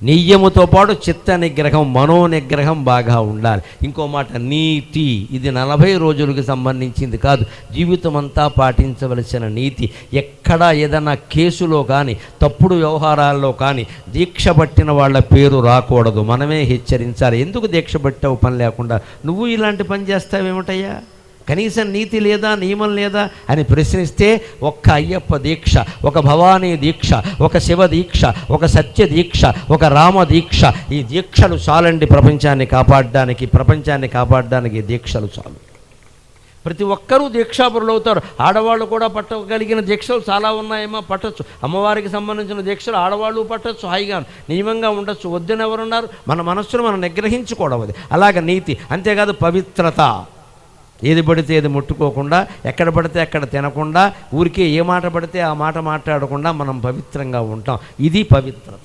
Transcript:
నియముతో పాటు చిత్త నిగ్రహం, మనో నిగ్రహం బాగా ఉండాలి. ఇంకో మాట నీతి. ఇది 40 రోజులకు సంబంధించింది కాదు, జీవితం అంతా పాటించవలసిన నీతి. ఎక్కడా ఏదైనా కేసులో కానీ తప్పుడు వ్యవహారాల్లో కానీ దీక్ష పట్టిన వాళ్ళ పేరు రాకూడదు. మనమే హెచ్చరించాలి. ఎందుకు దీక్ష పట్టావు పని లేకుండా, నువ్వు ఇలాంటి పని చేస్తావేమిటయ్యా, కనీసం నీతి లేదా, నియమం లేదా అని ప్రశ్నిస్తే ఒక్క అయ్యప్ప దీక్ష, ఒక భవానీ దీక్ష, ఒక శివ దీక్ష, ఒక సత్య దీక్ష, ఒక రామ దీక్ష, ఈ దీక్షలు చాలండి ప్రపంచాన్ని కాపాడడానికి దీక్షలు చాలు. ప్రతి ఒక్కరూ దీక్షాపరులు అవుతారు. ఆడవాళ్ళు కూడా పట్టగలిగిన దీక్షలు చాలా ఉన్నాయేమో, పట్టచ్చు. అమ్మవారికి సంబంధించిన దీక్షలు ఆడవాళ్ళు పట్టచ్చు, హాయిగా నియమంగా ఉండొచ్చు. వద్దని ఎవరున్నారు? మన మనస్సును మనం నిగ్రహించుకోవడం అది. అలాగ నీతి. అంతేకాదు పవిత్రత. ఏది పడితే ఏది ముట్టుకోకుండా, ఎక్కడ పడితే అక్కడ తినకుండా, ఊరికే ఏ మాట పడితే ఆ మాట మాట్లాడకుండా మనం పవిత్రంగా ఉంటాం. ఇది పవిత్రత.